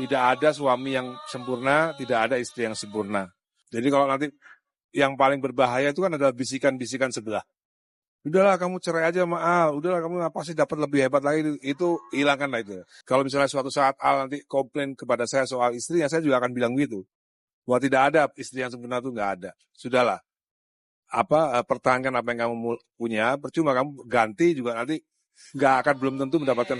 Tidak ada suami yang sempurna, tidak ada istri yang sempurna. Jadi kalau nanti yang paling berbahaya itu kan adalah bisikan-bisikan sebelah. Udahlah kamu cerai aja sama Al, udahlah kamu pasti dapat lebih hebat lagi, itu hilangkanlah itu. Kalau misalnya suatu saat Al nanti komplain kepada saya soal istrinya, saya juga akan bilang gitu. Bahwa tidak ada istri yang sempurna, itu nggak ada. Sudahlah, pertahankan apa yang kamu punya, percuma kamu ganti juga nanti nggak akan belum tentu mendapatkan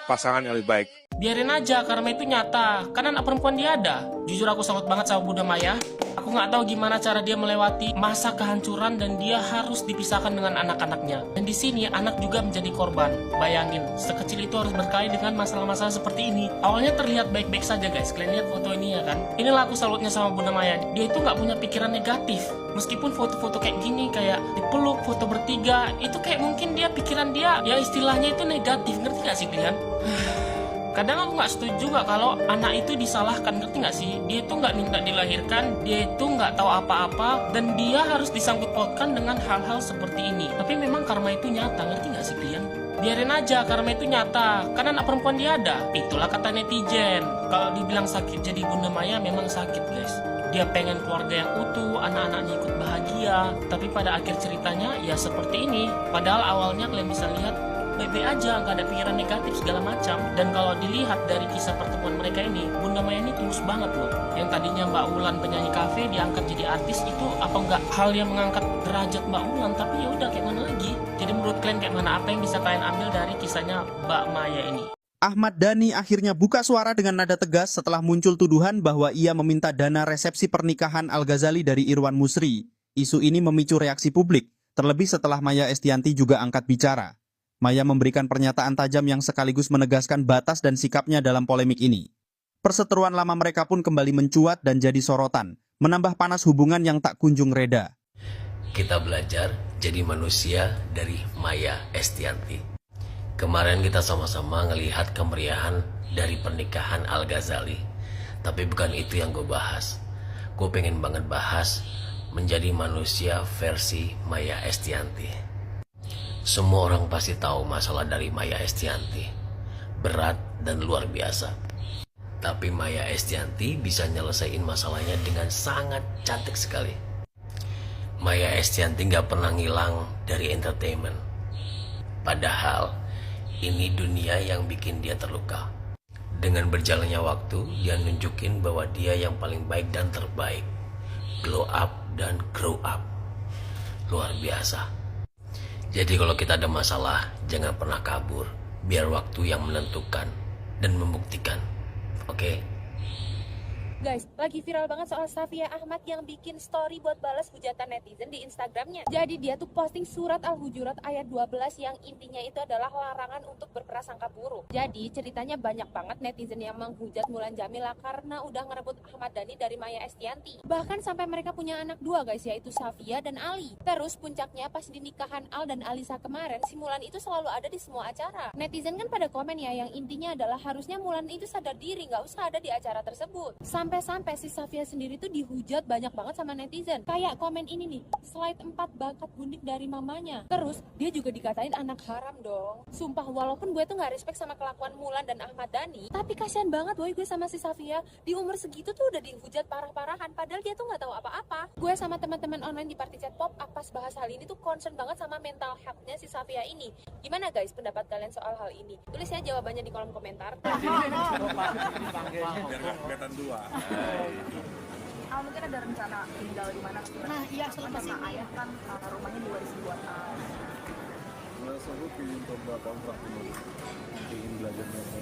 pasangan yang lebih baik. Biarin aja, karma itu nyata. Kan anak perempuan dia ada. Jujur aku salut banget sama Bunda Maya. Aku nggak tahu gimana cara dia melewati masa kehancuran dan dia harus dipisahkan dengan anak-anaknya. Dan di sini anak juga menjadi korban. Bayangin, sekecil itu harus berkali dengan masalah-masalah seperti ini. Awalnya terlihat baik-baik saja guys. Kalian lihat foto ini ya kan? Inilah aku salutnya sama Bunda Maya. Dia itu nggak punya pikiran negatif. Meskipun foto-foto kayak gini, kayak dipeluk, foto bertiga, itu kayak mungkin dia pikiran dia yang istilahnya itu negatif. Ngerti gak sih kalian? Kadang aku nggak setuju juga kalau anak itu disalahkan, ngerti nggak sih? Dia itu nggak minta dilahirkan, dia itu nggak tahu apa-apa, dan dia harus disangkut pautkan dengan hal-hal seperti ini. Tapi memang karma itu nyata, ngerti nggak sih kalian? Biarin aja, karma itu nyata. Kan anak perempuan dia ada. Itulah kata netizen. Kalau dibilang sakit jadi Bunda Maya, memang sakit guys. Dia pengen keluarga yang utuh, anak-anaknya ikut bahagia. Tapi pada akhir ceritanya ya seperti ini. Padahal awalnya kalian bisa lihat baik-baik aja, nggak ada pikiran negatif segala macam. Dan kalau dilihat dari kisah pertemuan mereka ini, Bunda Maya ini tulus banget loh. Yang tadinya Mbak Wulan penyanyi kafe diangkat jadi artis, itu apa nggak hal yang mengangkat derajat Mbak Wulan? Tapi ya udah, kayak mana lagi? Jadi menurut kalian kayak mana? Apa yang bisa kalian ambil dari kisahnya Mbak Maya ini? Ahmad Dhani akhirnya buka suara dengan nada tegas setelah muncul tuduhan bahwa ia meminta dana resepsi pernikahan Al-Ghazali dari Irwan Musri. Isu ini memicu reaksi publik, terlebih setelah Maya Estianty juga angkat bicara. Maya memberikan pernyataan tajam yang sekaligus menegaskan batas dan sikapnya dalam polemik ini. Perseteruan lama mereka pun kembali mencuat dan jadi sorotan, menambah panas hubungan yang tak kunjung reda. Kita belajar jadi manusia dari Maya Estianty. Kemarin kita sama-sama ngelihat kemeriahan dari pernikahan Al-Ghazali. Tapi bukan itu yang gue bahas. Gue pengen banget bahas menjadi manusia versi Maya Estianty. Semua orang pasti tahu masalah dari Maya Estianty. Berat dan luar biasa. Tapi Maya Estianty bisa nyelesain masalahnya dengan sangat cantik sekali. Maya Estianty gak pernah ngilang dari entertainment. Padahal ini dunia yang bikin dia terluka. Dengan berjalannya waktu, dia nunjukin bahwa dia yang paling baik dan terbaik. Glow up dan grow up. Luar biasa. Jadi kalau kita ada masalah, jangan pernah kabur. Biar waktu yang menentukan dan membuktikan. Oke? Guys, lagi viral banget soal Safia Ahmad yang bikin story buat balas hujatan netizen di Instagramnya. Jadi dia tuh posting surat Al-Hujurat ayat 12 yang intinya itu adalah larangan untuk berprasangka buruk. Jadi ceritanya banyak banget netizen yang menghujat Mulan Jamila karena udah ngerebut Ahmad Dhani dari Maya Estianty. Bahkan sampai mereka punya anak dua guys, yaitu Safia dan Ali. Terus puncaknya pas di nikahan Al dan Alisa kemarin, si Mulan itu selalu ada di semua acara. Netizen kan pada komen ya, yang intinya adalah harusnya Mulan itu sadar diri, nggak usah ada di acara tersebut. Sampai si Safia sendiri tuh dihujat banyak banget sama netizen. Kayak komen ini nih, slide 4 bakat bundik dari mamanya. Terus dia juga dikatain anak haram dong. Sumpah, walaupun gue tuh gak respect sama kelakuan Mulan dan Ahmad Dhani, tapi kasihan banget boy gue sama si Safia. Di umur segitu tuh udah dihujat parah-parahan, padahal dia tuh gak tahu apa-apa. Gue sama teman-teman online di Party Chat Pop pas bahas hal ini tuh concern banget sama mental health-nya si Safia ini. Gimana guys pendapat kalian soal hal ini? Tulis ya jawabannya di kolom komentar. Biar nggak kelihatan dua. Mungkin ada rencana tinggal di mana? Nah, iya selepas sama ini. ayah kan rumahnya diwarisi buat Merasa gue ingin coba kontrak dulu, nanti ingin belajar sama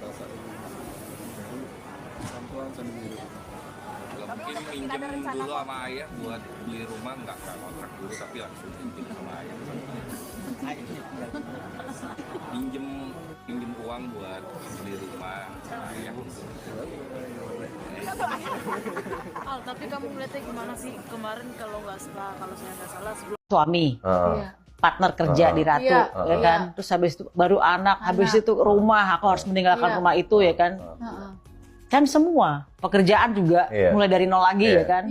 rasa ini, jadi pelan-pelan sendiri. Mungkin pinjem dulu sama ayah buat beli rumah, nggak kontrak dulu tapi langsung pinjem sama ayah. Pinjem uang buat beli rumah sama ayah. Al, tapi kamu melihatnya gimana sih kemarin kalau saya nggak salah sebelum suami, partner kerja di Ratu, ya kan. Terus habis itu baru anak, habis itu rumah, aku harus meninggalkan rumah itu, ya kan. Kan semua pekerjaan juga mulai dari nol lagi, ya kan.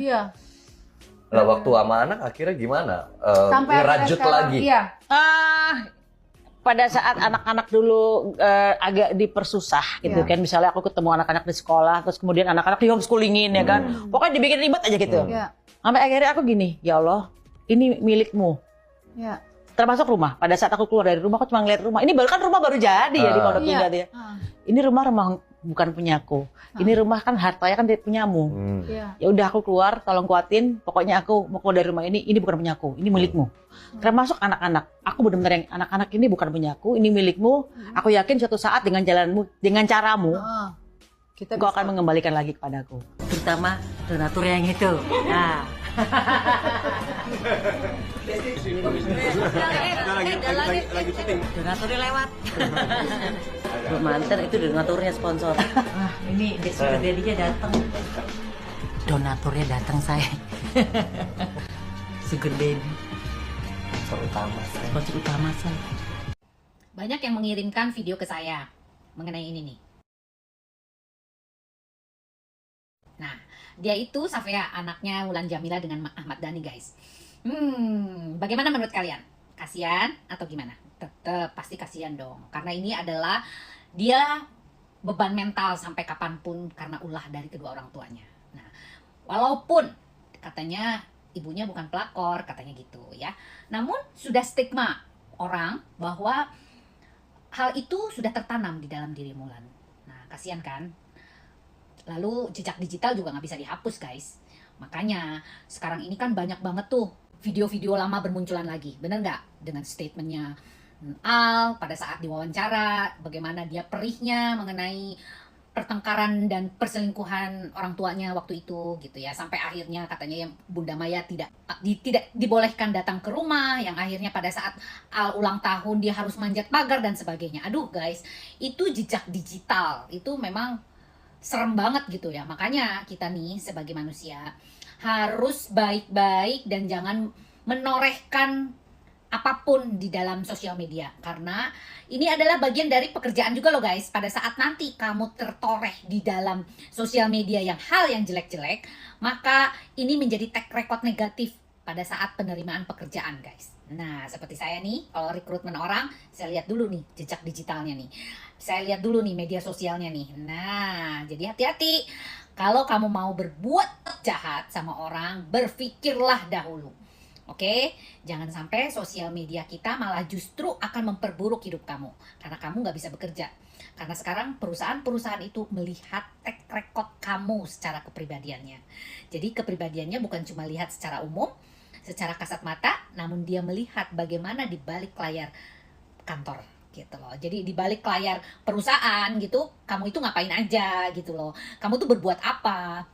Nah, waktu sama anak akhirnya gimana? Sampai ngerajut sekarang, lagi. pada saat anak-anak dulu agak dipersusah gitu kan, misalnya aku ketemu anak-anak di sekolah, terus kemudian anak-anak di homeschoolingin ya kan, pokoknya dibikin ribet aja gitu. Sampai akhirnya aku gini, ya Allah, ini milikmu. Termasuk rumah. Pada saat aku keluar dari rumah, aku cuma ngeliat rumah. Ini rumah baru jadi ya di Pondok Indah ya. Ini rumah bukan punyaku. Ini rumah kan hartanya kan punyamu. Ya udah aku keluar, tolong kuatin. Pokoknya aku mau keluar dari rumah ini bukan punyaku, ini milikmu. Termasuk anak-anak. Aku benar-benar yang anak-anak ini bukan punyaku, ini milikmu. Aku yakin suatu saat dengan jalanmu, dengan caramu, kau akan mengembalikan lagi kepadaku. Terutama donatur yang itu. Nah. Donaturnya lewat. Belum mantan itu donaturnya sponsor. Wah, ini sugar daddy-nya datang. Donaturnya datang saya. Sugar daddy. Sponsor utama saya. Banyak yang mengirimkan video ke saya mengenai ini nih. Nah, dia itu Safea, anaknya Wulan Jamila dengan Ahmad Dhani, guys. Bagaimana menurut kalian? Kasian atau gimana? Tetap pasti kasian dong. Karena ini adalah dia beban mental sampai kapanpun karena ulah dari kedua orang tuanya. Nah, walaupun katanya ibunya bukan pelakor, katanya gitu ya. Namun sudah stigma orang bahwa hal itu sudah tertanam di dalam diri Wulan. Nah, kasian kan? Lalu jejak digital juga nggak bisa dihapus, guys. Makanya sekarang ini kan banyak banget tuh video-video lama bermunculan lagi. Bener nggak? Dengan statementnya Al pada saat diwawancara, bagaimana dia perihnya mengenai pertengkaran dan perselingkuhan orang tuanya waktu itu gitu ya. Sampai akhirnya katanya yang Bunda Maya tidak dibolehkan datang ke rumah, yang akhirnya pada saat Al ulang tahun dia harus manjat pagar dan sebagainya. Aduh guys, itu jejak digital. Itu memang serem banget gitu ya. Makanya kita nih sebagai manusia harus baik-baik dan jangan menorehkan apapun di dalam sosial media. Karena ini adalah bagian dari pekerjaan juga loh guys. Pada saat nanti kamu tertoreh di dalam sosial media hal yang jelek-jelek, maka ini menjadi track record negatif pada saat penerimaan pekerjaan guys. Nah, seperti saya nih, kalau rekrutmen orang, saya lihat dulu nih jejak digitalnya nih. Saya lihat dulu nih media sosialnya nih. Nah, jadi hati-hati. Kalau kamu mau berbuat jahat sama orang, berpikirlah dahulu. Oke? Jangan sampai sosial media kita malah justru akan memperburuk hidup kamu. Karena kamu nggak bisa bekerja. Karena sekarang perusahaan-perusahaan itu melihat track record kamu secara kepribadiannya. Jadi kepribadiannya bukan cuma lihat secara umum, secara kasat mata, namun dia melihat bagaimana di balik layar kantor gitu loh. Jadi di balik layar perusahaan gitu, kamu itu ngapain aja gitu loh. Kamu tuh berbuat apa?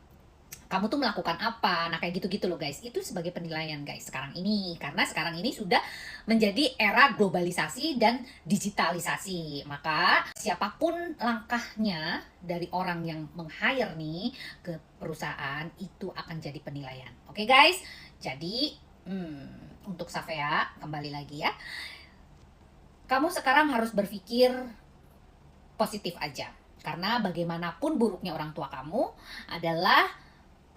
Kamu tuh melakukan apa? Nah kayak gitu-gitu loh guys. Itu sebagai penilaian guys sekarang ini. Karena sekarang ini sudah menjadi era globalisasi dan digitalisasi. Maka siapapun langkahnya dari orang yang meng-hire nih ke perusahaan, itu akan jadi penilaian. Oke guys? Jadi untuk Safea, kembali lagi ya. Kamu sekarang harus berpikir positif aja. Karena bagaimanapun buruknya orang tua kamu adalah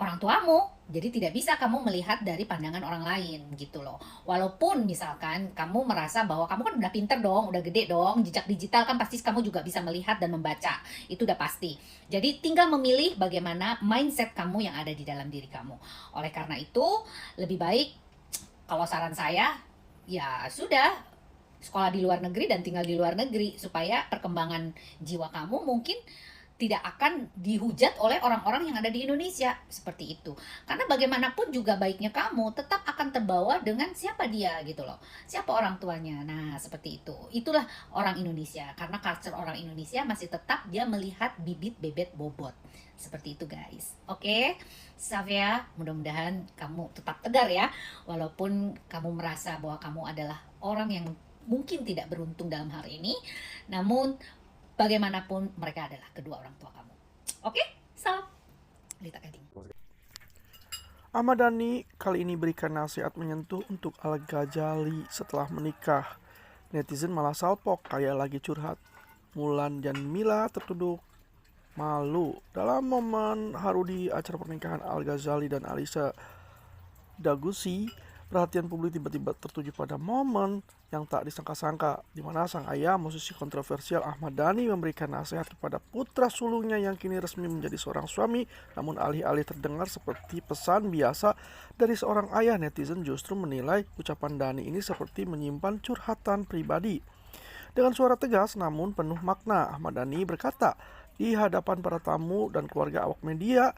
orang tuamu. Jadi tidak bisa kamu melihat dari pandangan orang lain gitu loh. Walaupun misalkan kamu merasa bahwa kamu kan udah pinter dong, udah gede dong, jejak digital kan pasti kamu juga bisa melihat dan membaca. Itu udah pasti. Jadi tinggal memilih bagaimana mindset kamu yang ada di dalam diri kamu. Oleh karena itu, lebih baik kalau saran saya, ya sudah, sekolah di luar negeri dan tinggal di luar negeri supaya perkembangan jiwa kamu mungkin tidak akan dihujat oleh orang-orang yang ada di Indonesia seperti itu. Karena bagaimanapun juga baiknya kamu tetap akan terbawa dengan siapa dia gitu loh. Siapa orang tuanya. Nah, seperti itu. Itulah orang Indonesia. Karena culture orang Indonesia masih tetap dia melihat bibit bebet bobot. Seperti itu guys. Oke, Safea, mudah-mudahan kamu tetap tegar ya. Walaupun kamu merasa bahwa kamu adalah orang yang mungkin tidak beruntung dalam hal ini, namun bagaimanapun mereka adalah kedua orang tua kamu. Oke, salam Lita Gading. Ahmad Dhani kali ini berikan nasihat menyentuh untuk Al-Ghazali setelah menikah. Netizen malah salpok kayak lagi curhat. Wulan dan Mila tertuduh malu dalam momen haru di acara pernikahan Al-Ghazali dan Alisa Dagusi. Perhatian publik tiba-tiba tertuju pada momen yang tak disangka-sangka, di mana sang ayah musisi kontroversial Ahmad Dhani memberikan nasihat kepada putra sulungnya yang kini resmi menjadi seorang suami. Namun alih-alih terdengar seperti pesan biasa dari seorang ayah, netizen justru menilai ucapan Dhani ini seperti menyimpan curhatan pribadi. Dengan suara tegas namun penuh makna, Ahmad Dhani berkata di hadapan para tamu dan keluarga awak media.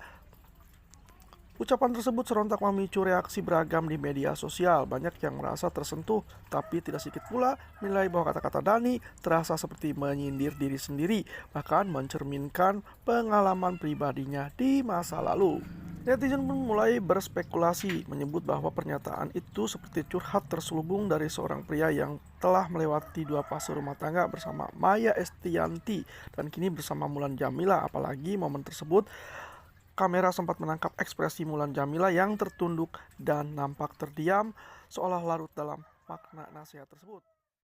Ucapan tersebut serentak memicu reaksi beragam di media sosial. Banyak yang merasa tersentuh, tapi tidak sedikit pula menilai bahwa kata-kata Dhani terasa seperti menyindir diri sendiri, bahkan mencerminkan pengalaman pribadinya di masa lalu. Netizen pun mulai berspekulasi, menyebut bahwa pernyataan itu seperti curhat terselubung dari seorang pria yang telah melewati 2 fase rumah tangga bersama Maya Estianty dan kini bersama Mulan Jameela. Apalagi momen tersebut kamera sempat menangkap ekspresi Mulan Jameela yang tertunduk dan nampak terdiam, seolah larut dalam makna nasihat tersebut.